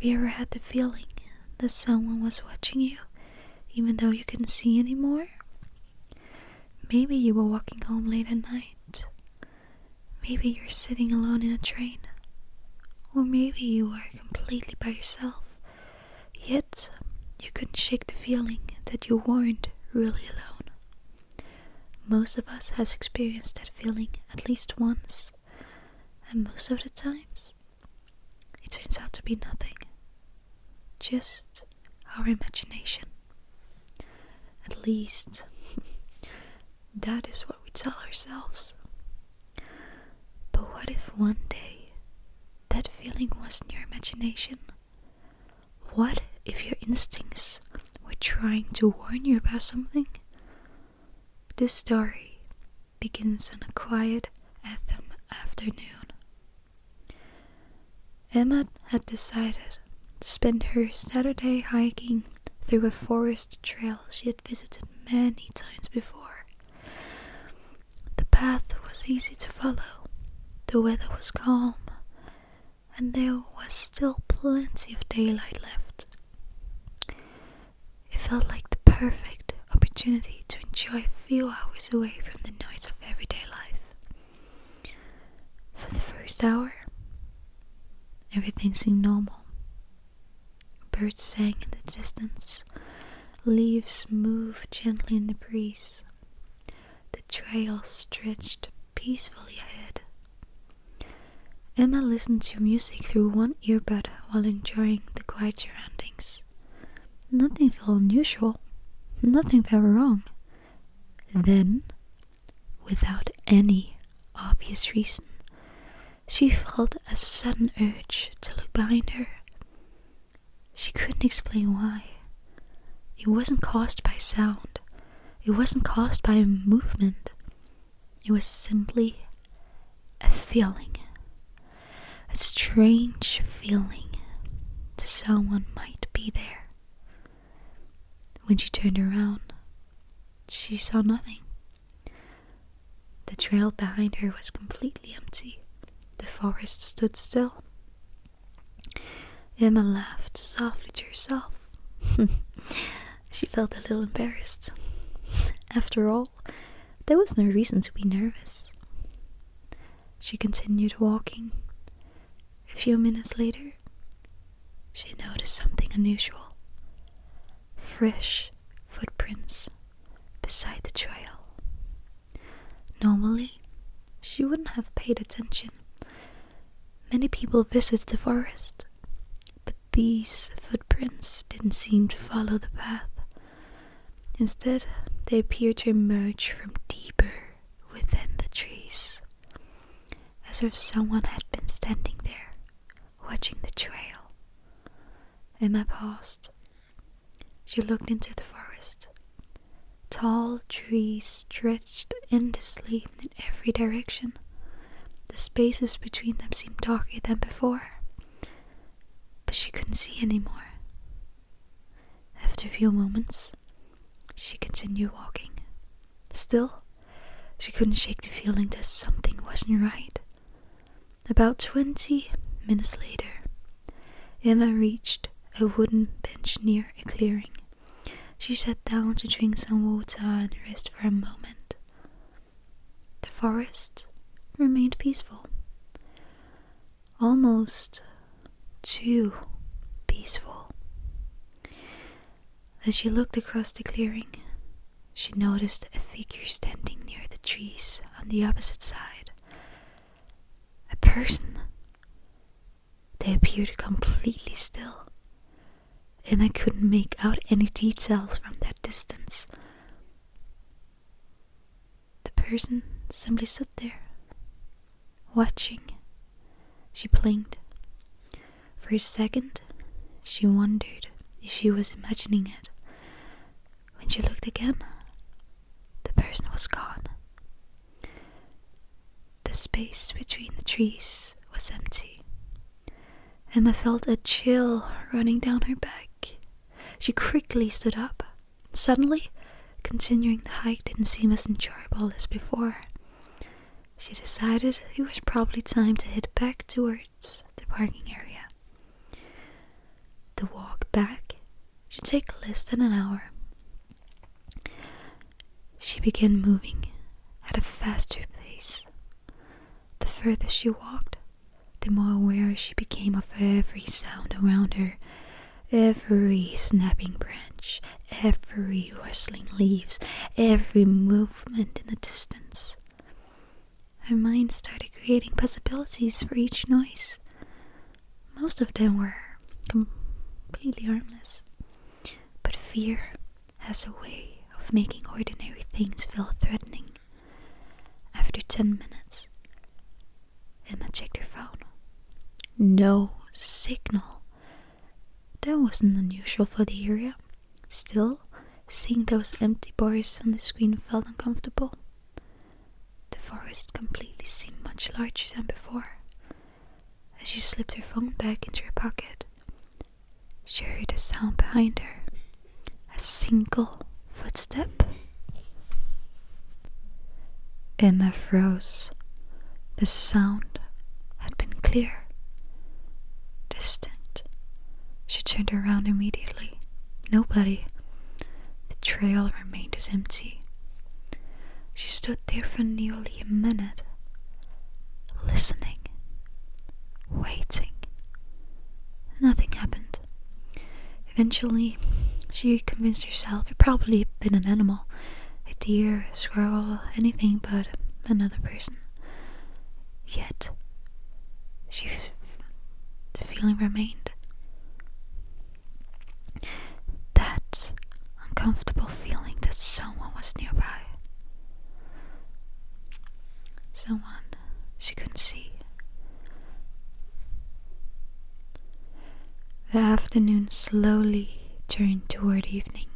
Have you ever had the feeling that someone was watching you, even though you couldn't see anymore? Maybe you were walking home late at night. Maybe you're sitting alone in a train. Or maybe you are completely by yourself. Yet, you couldn't shake the feeling that you weren't really alone. Most of us has experienced that feeling at least once. And most of the times, it turns out to be nothing. Just our imagination. At least, that is what we tell ourselves. But what if one day, that feeling wasn't your imagination? What if your instincts were trying to warn you about something? This story begins on a quiet autumn afternoon. Emma had decided to spend her Saturday hiking through a forest trail she had visited many times before. The path was easy to follow, the weather was calm, and there was still plenty of daylight left. It felt like the perfect opportunity to enjoy a few hours away from the noise of everyday life. For the first hour, everything seemed normal. Birds sang in the distance, leaves moved gently in the breeze. The trail stretched peacefully ahead. Emma listened to music through one earbud while enjoying the quiet surroundings. Nothing felt unusual. Nothing felt wrong. Then, without any obvious reason, she felt a sudden urge to look behind her. She couldn't explain why. It wasn't caused by sound. It wasn't caused by a movement. It was simply a feeling. A strange feeling that someone might be there. When she turned around, she saw nothing. The trail behind her was completely empty. The forest stood still. Emma laughed softly to herself. She felt a little embarrassed. After all, there was no reason to be nervous. She continued walking. A few minutes later, she noticed something unusual. Fresh footprints beside the trail. Normally, she wouldn't have paid attention. Many people visit the forest, but these footprints didn't seem to follow the path. Instead, they appeared to emerge from deeper within the trees, as if someone had been standing there, watching the trail. Emma paused. She looked into the forest. Tall trees stretched endlessly in every direction. The spaces between them seemed darker than before, but she couldn't see anymore. After a few moments, she continued walking. Still, she couldn't shake the feeling that something wasn't right. About 20 minutes later, Emma reached a wooden bench near a clearing. She sat down to drink some water and rest for a moment. The forest remained peaceful. Almost too peaceful. As she looked across the clearing, she noticed a figure standing near the trees on the opposite side. A person. They appeared completely still. Emma couldn't make out any details from that distance. The person simply stood there, watching. She blinked. For a second, she wondered if she was imagining it. When she looked again, the person was gone. The space between the trees was empty. Emma felt a chill running down her back. She quickly stood up. Suddenly, continuing the hike didn't seem as enjoyable as before. She decided it was probably time to head back towards the parking area. take less than an hour. She began moving at a faster pace. The further she walked, the more aware she became of every sound around her, every snapping branch, every rustling leaves, every movement in the distance. Her mind started creating possibilities for each noise. Most of them were completely harmless, but fear has a way of making ordinary things feel threatening. After 10 minutes, Emma checked her phone. No signal. That wasn't unusual for the area. Still, seeing those empty bars on the screen felt uncomfortable. The forest completely seemed much larger than before. As she slipped her phone back into her pocket, she heard a sound behind her. A single footstep. Emma froze. The sound had been clear, distant. She turned around immediately. Nobody. The trail remained empty. She stood there for nearly a minute, listening, waiting. Nothing happened. Eventually, she convinced herself it probably been an animal, a deer, a squirrel, anything but another person. Yet, the feeling remained. That uncomfortable feeling that someone was nearby. Someone she couldn't see. The afternoon slowly turned toward evening.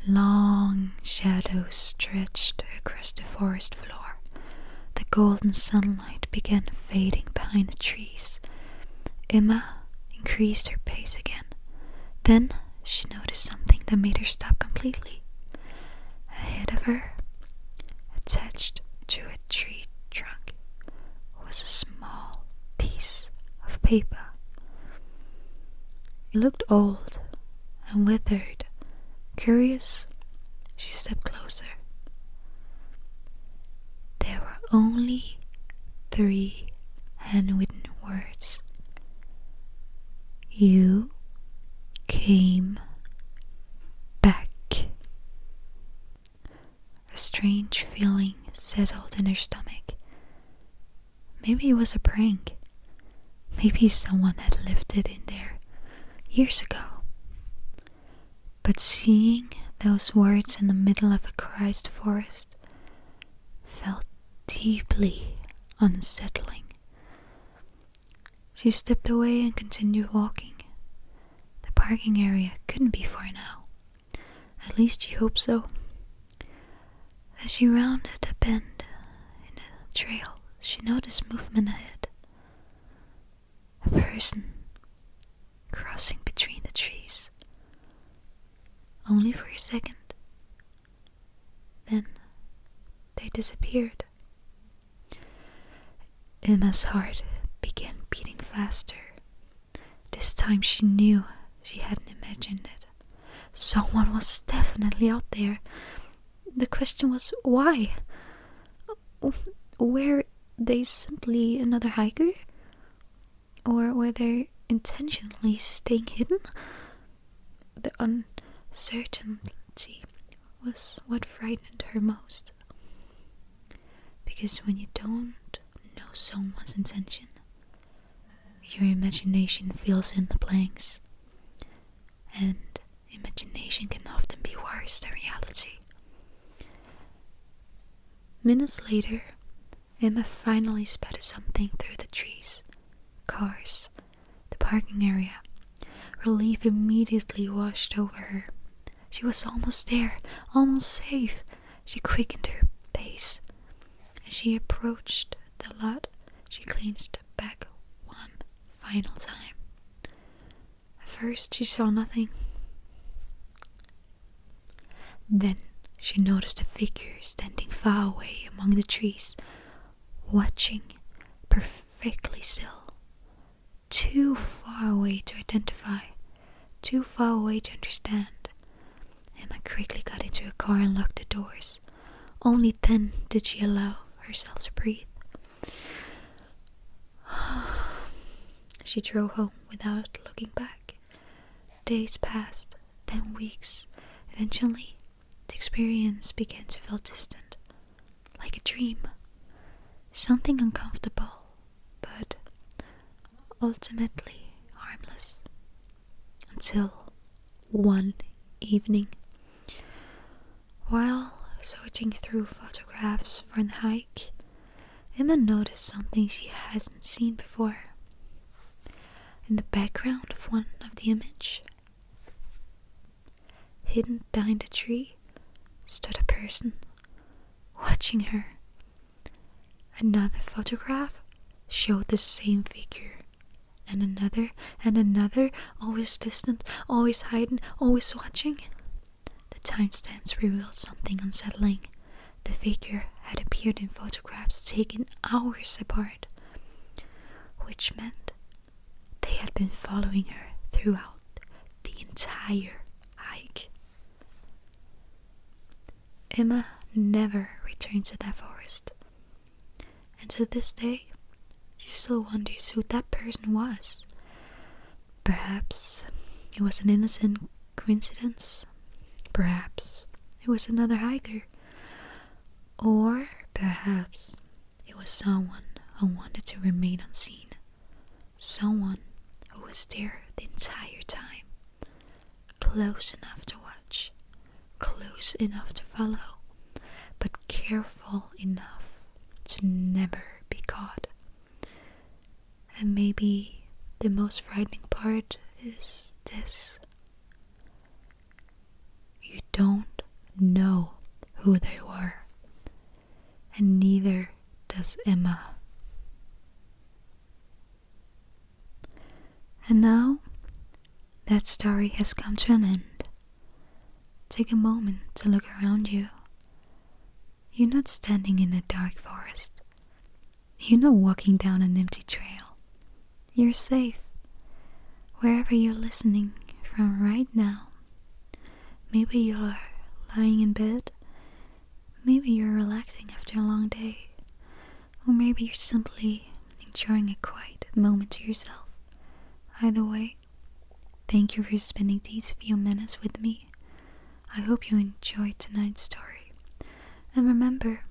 Long shadows stretched across the forest floor. The golden sunlight began fading behind the trees. Emma increased her pace again. Then she noticed something that made her stop completely. Ahead of her, attached to a tree trunk, was a small piece of paper. It looked old and withered. Curious, she stepped closer. There were only 3 handwritten words. You came back. A strange feeling settled in her stomach. Maybe it was a prank. Maybe someone had left it in there years ago. But seeing those words in the middle of a Christ forest felt deeply unsettling. She stepped away and continued walking. The parking area couldn't be far now. At least she hoped so. As she rounded a bend in the trail, she noticed movement ahead. A person crossing between the trees. Only for a second. Then they disappeared. Emma's heart began beating faster. This time she knew she hadn't imagined it. Someone was definitely out there. The question was why? Were they simply another hiker? Or were they intentionally staying hidden? The uncertainty was what frightened her most. Because when you don't know someone's intention, your imagination fills in the blanks. And imagination can often be worse than reality. Minutes later, Emma finally spotted something through the trees. Cars. The parking area. Relief immediately washed over her. She was almost there, almost safe. She quickened her pace. As she approached the lot, she glanced back one final time. At first, she saw nothing. Then she noticed a figure standing far away among the trees, watching perfectly still. Too far away to identify, too far away to understand. Emma quickly got into a car and locked the doors. Only then did she allow herself to breathe. She drove home without looking back. Days passed, then weeks. Eventually, the experience began to feel distant, like a dream. Something uncomfortable, but ultimately harmless. Until one evening, while sorting through photographs for the hike, Emma noticed something she hasn't seen before. In the background of one of the images, hidden behind a tree, stood a person watching her. Another photograph showed the same figure, and another, always distant, always hiding, always watching. The timestamps revealed something unsettling. The figure had appeared in photographs taken hours apart, which meant they had been following her throughout the entire hike. Emma never returned to that forest, and to this day, she still wonders who that person was. Perhaps it was an innocent coincidence. Perhaps it was another hiker. Or perhaps it was someone who wanted to remain unseen. Someone who was there the entire time. Close enough to watch. Close enough to follow. But careful enough to never be caught. And maybe the most frightening part is this. You don't know who they were. And neither does Emma. And now, that story has come to an end. Take a moment to look around you. You're not standing in a dark forest. You're not walking down an empty trail. You're safe. Wherever you're listening from right now. Maybe you're lying in bed. Maybe you're relaxing after a long day. Or maybe you're simply enjoying a quiet moment to yourself. Either way, thank you for spending these few minutes with me. I hope you enjoyed tonight's story. And remember,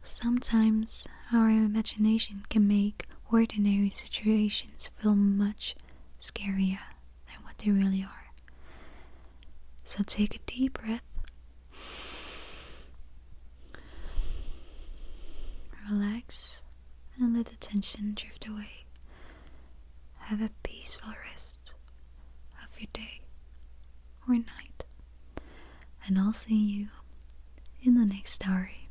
sometimes our imagination can make ordinary situations feel much scarier than what they really are. So take a deep breath. Relax and let the tension drift away. Have a peaceful rest of your day or night. And I'll see you in the next story.